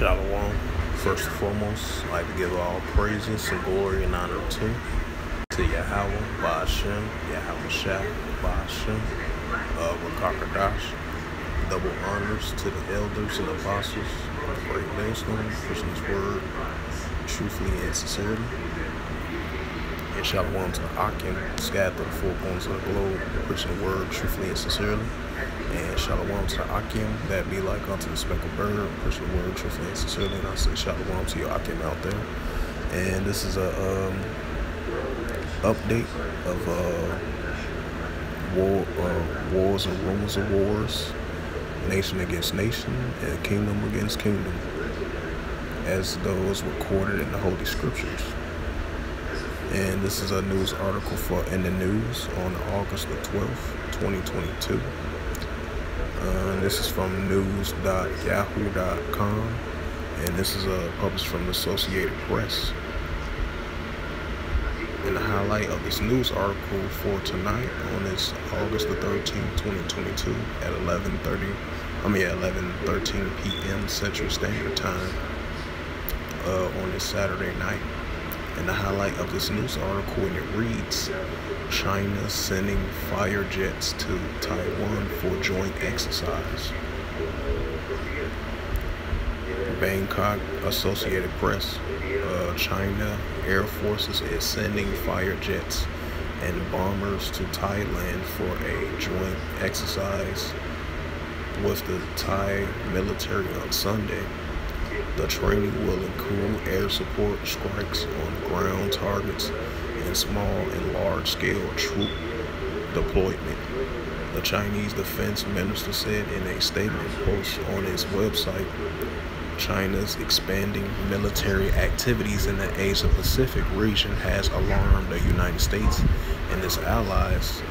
Shalom. First and foremost, I'd like to give all praises and glory and honor to Yahweh, Ba'ashem, Yahweh Shah, Ba'ashem, Rakakadash. Double honors to the elders and apostles of the Great Millstone, preaching His word truthfully and sincerely. And shalom to the Akim, scattered to the four corners of the globe, preaching the word truthfully and sincerely. And shalom to the Akim, that be like unto the speckled bird, preaching the word truthfully and sincerely. And I say shalom to your Akim out there. And this is a update of wars and rumors of wars, nation against nation, and kingdom against kingdom, as those recorded in the Holy Scriptures. And this is a news article for In the News on August the 12th, 2022. This is from news.yahoo.com, and this is published from the Associated Press. And the highlight of this news article for tonight on this August the 13th, 2022 at 11:13 p.m. Central Standard Time on this Saturday night. And the highlight of this news article, and it reads, China sending fire jets to Taiwan for joint exercise. Bangkok Associated Press. China Air Forces is sending fire jets and bombers to Thailand for a joint exercise with the Thai military on Sunday. The training will include air support strikes on ground targets and small and large-scale troop deployment. The Chinese Defense Minister said in a statement post on its website, China's expanding military activities in the Asia-Pacific region has alarmed the United States and its allies,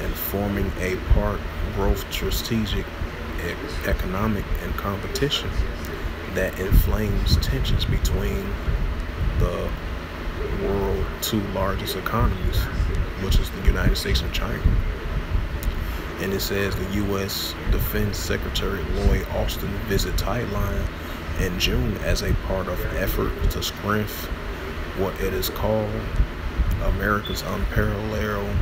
and forming a part growth strategic, economic, and competition that inflames tensions between the world's two largest economies, which is the United States and China. And it says the U.S. Defense Secretary Lloyd Austin visited Thailand in June as a part of an effort to strengthen what it is called America's unparalleled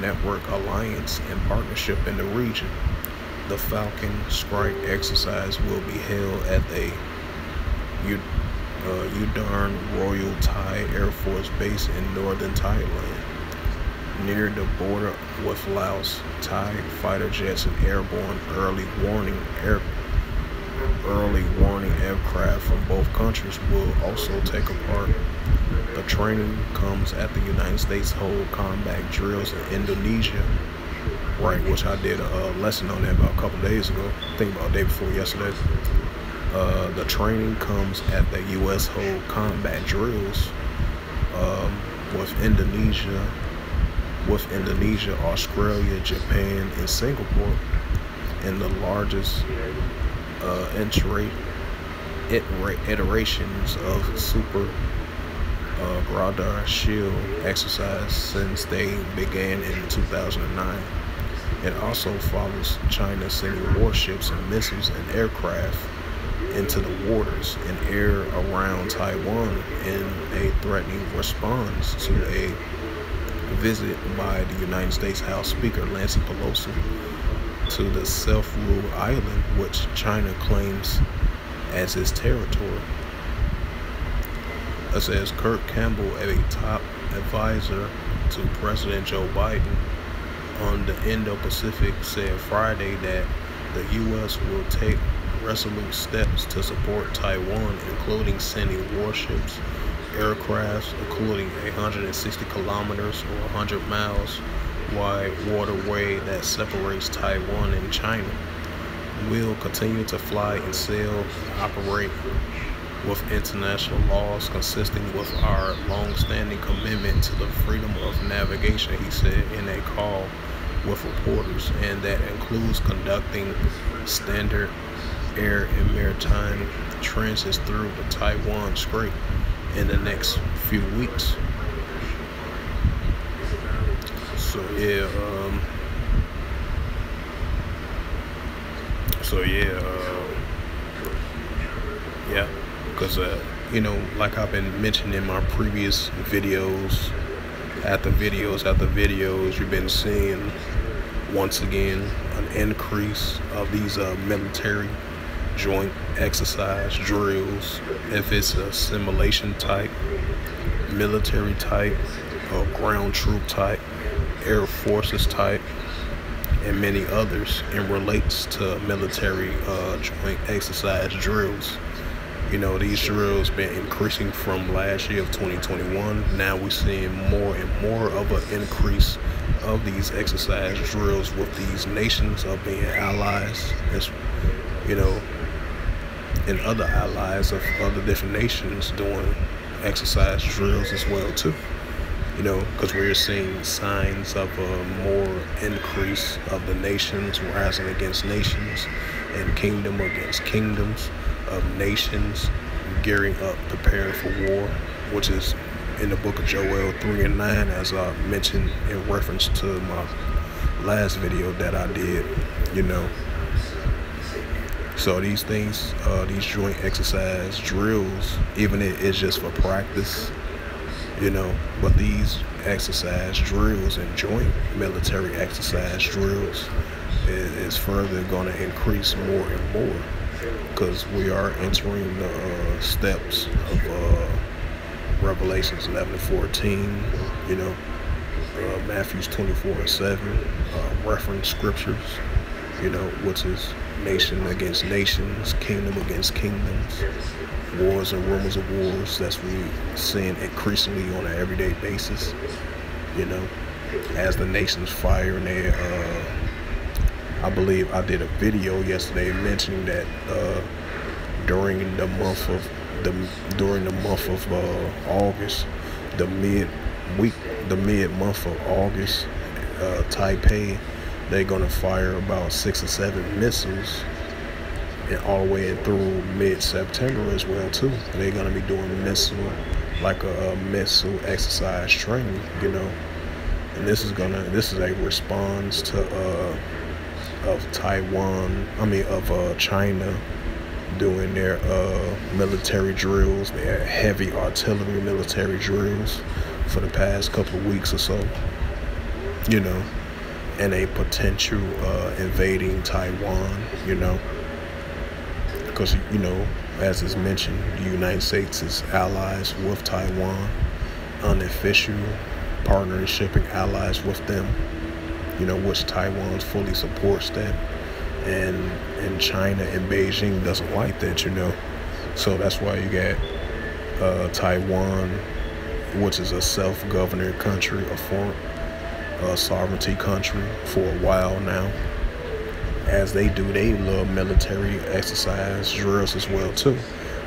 network alliance and partnership in the region. The Falcon Strike exercise will be held at the Udon Royal Thai Air Force Base in northern Thailand, near the border with Laos. Thai fighter jets and airborne early warning aircraft from both countries will also take part. The training comes at the United States hold combat drills in Indonesia, right, which I did a lesson on that about a couple days ago, I think about a day before yesterday. The training comes at the U.S. hold combat drills with Indonesia, Australia, Japan, and Singapore, and the largest iterations of Super Radar Shield exercise since they began in 2009. It also follows China sending warships and missiles and aircraft into the waters and air around Taiwan in a threatening response to a visit by the United States House Speaker Nancy Pelosi to the self-ruled island, which China claims as its territory. It says Kurt Campbell, a top advisor to President Joe Biden on the Indo-Pacific, said Friday that the U.S. will take resolute steps to support Taiwan, including sending warships, aircrafts, including a 160 kilometers or 100 miles wide waterway that separates Taiwan and China. We'll continue to fly and sail and operate with international laws consistent with our long-standing commitment to the freedom of navigation, he said in a call with reporters, and that includes conducting standard air and maritime transits through the Taiwan Strait in the next few weeks. So yeah, because like I've been mentioning in my previous videos, after videos, you've been seeing once again an increase of these military joint exercise drills, if it's a simulation type, military type, or ground troop type, air forces type, and many others, and relates to military joint exercise drills. These drills been increasing from last year of 2021. Now we're seeing more and more of an increase of these exercise drills with these nations of being allies, and other allies of other different nations doing exercise drills as well too. Because we're seeing signs of a more increase of the nations rising against nations, and kingdom against kingdoms, of nations gearing up, preparing for war, which is in the book of Joel 3:9, as I mentioned in reference to my last video that I did. So these things, these joint exercise drills, even it is just for practice, but these exercise drills and joint military exercise drills is further going to increase more and more, because we are entering the steps of Revelations 11:14, Matthews 24:7, reference scriptures, which is nation against nations, kingdom against kingdoms, wars and rumors of wars. That's what we're seeing increasingly on an everyday basis, as the nations fire. And I believe I did a video yesterday mentioning that during the month of August, the mid-month of August, Taipei, they're gonna fire about 6 or 7 missiles, and all the way through mid-September as well too. They're gonna be doing missile exercise training, and this is a response to China doing their military drills, their heavy artillery military drills for the past couple of weeks or so, and a potential invading Taiwan, because, as is mentioned, the United States is allies with Taiwan, unofficial partnership and allies with them, which Taiwan fully supports that, and China and Beijing doesn't like that, so that's why you got Taiwan, which is a self-governing country, a foreign sovereignty country for a while now, as they do their little military exercise drills as well too.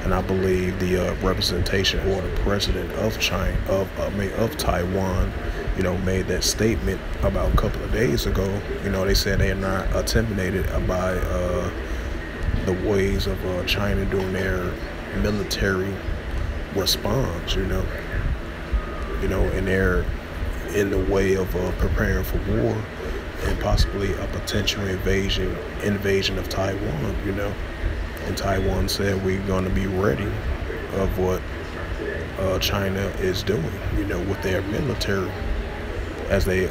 And I believe the representation or the president of Taiwan, made that statement about a couple of days ago. They said they are not intimidated by the ways of China doing their military response, and they're in the way of preparing for war and possibly a potential invasion of Taiwan, And Taiwan said we're going to be ready of what China is doing, with their military, as they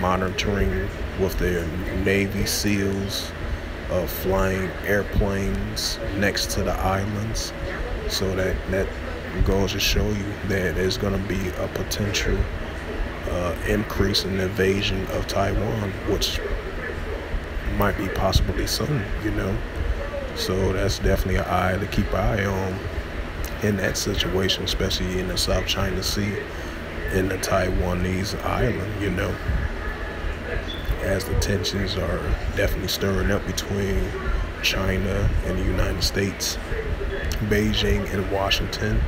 monitoring with their Navy SEALs, flying airplanes next to the islands. So that goes to show you that there's going to be a potential increase in the invasion of Taiwan, which might be possibly soon, So that's definitely an eye to keep an eye on in that situation, especially in the South China Sea, in the Taiwanese island, as the tensions are definitely stirring up between China and the United States, Beijing and Washington,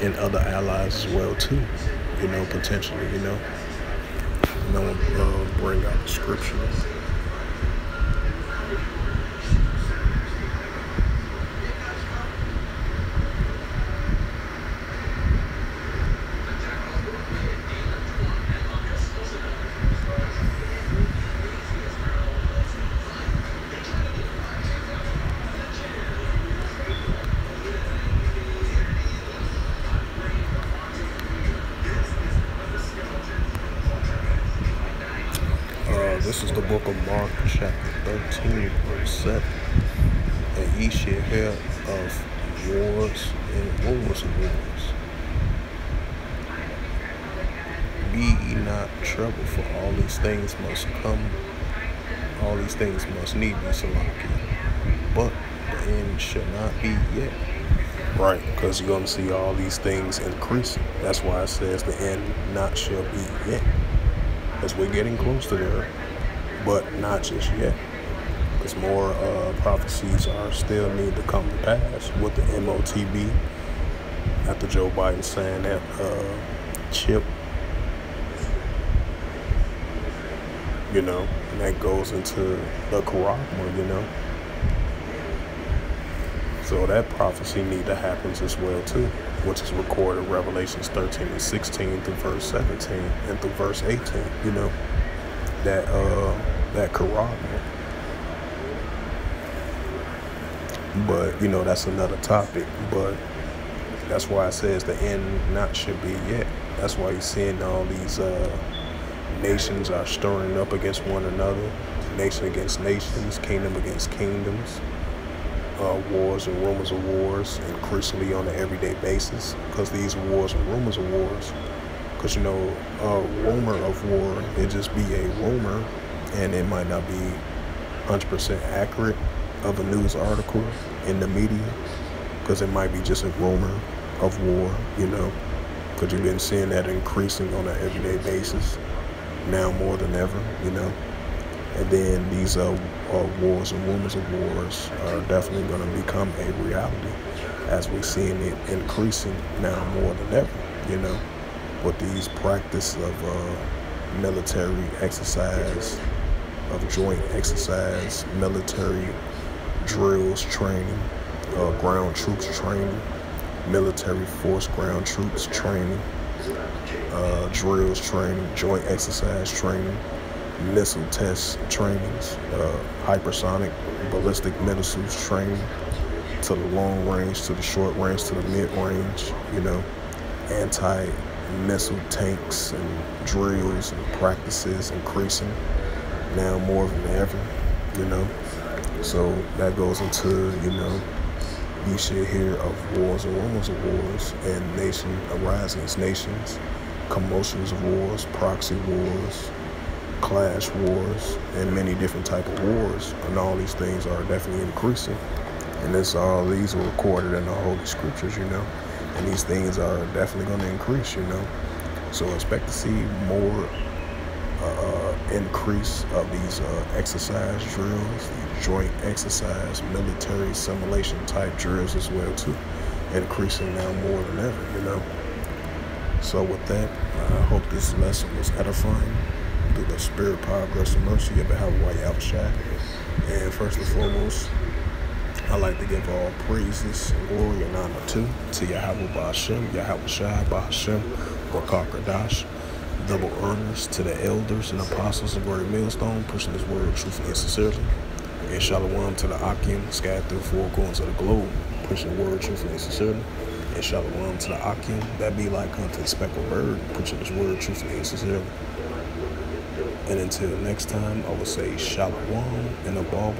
and other allies as well too, potentially, I'm gonna bring out the scripture. This is the book of Mark, chapter 13, verse 7. And ye shall hear of wars and rumors of wars. Be ye not troubled, for all these things must come, all these things must need be Salaki. But the end shall not be yet. Right, because you're going to see all these things increasing. That's why it says the end not shall be yet. Because we're getting close to there, but not just yet. Because more prophecies are still need to come to pass with the MOTB. After Joe Biden saying that chip, and that goes into the Quran, So that prophecy need to happen as well too, which is recorded in Revelations 13 and 16 through verse 17 and through verse 18, that Quran. But, that's another topic. But that's why it says the end not should be yet. That's why you're seeing all these nations are stirring up against one another, nation against nations, kingdom against kingdoms. Wars and rumors of wars increasingly on an everyday basis, because these wars and rumors of wars, because a rumor of war, it just be a rumor, and it might not be 100% accurate of a news article in the media, because it might be just a rumor of war, because you've been seeing that increasing on an everyday basis now more than ever, And then these wars and rumors of wars are definitely going to become a reality as we're seeing it increasing now more than ever, with these practice of military exercise, of joint exercise, military drills training, ground troops training, military force ground troops training, drills training, joint exercise training, missile test trainings, hypersonic ballistic missiles training, to the long range, to the short range, to the mid range, anti-missile tanks and drills and practices increasing now more than ever, So that goes into, you should hear of wars and rumors of wars, and nation arising as nations, commotions of wars, proxy wars, clash wars, and many different type of wars, and all these things are definitely increasing. And these are recorded in the Holy Scriptures, and these things are definitely going to increase, So expect to see more increase of these exercise drills, these joint exercise, military simulation type drills as well too, increasing now more than ever, So with that, I hope this lesson was edifying through the spirit, power, grace, and mercy of Yahweh Yahushua. And first and foremost, I like to give all praises, glory, and honor to Yahweh Ba'ashem, Yahushua Ba'ashem, Wakar Kadash, double honors to the elders and apostles of Great Millstone, pushing this word truthfully and sincerely. And shalom to the Akim, scattered through four corners of the globe, pushing the word truthfully and sincerely. And shalom to the Akim, that be like unto the speckled bird, pushing this word truthfully and sincerely. And until next time, I will say shalom and a ball.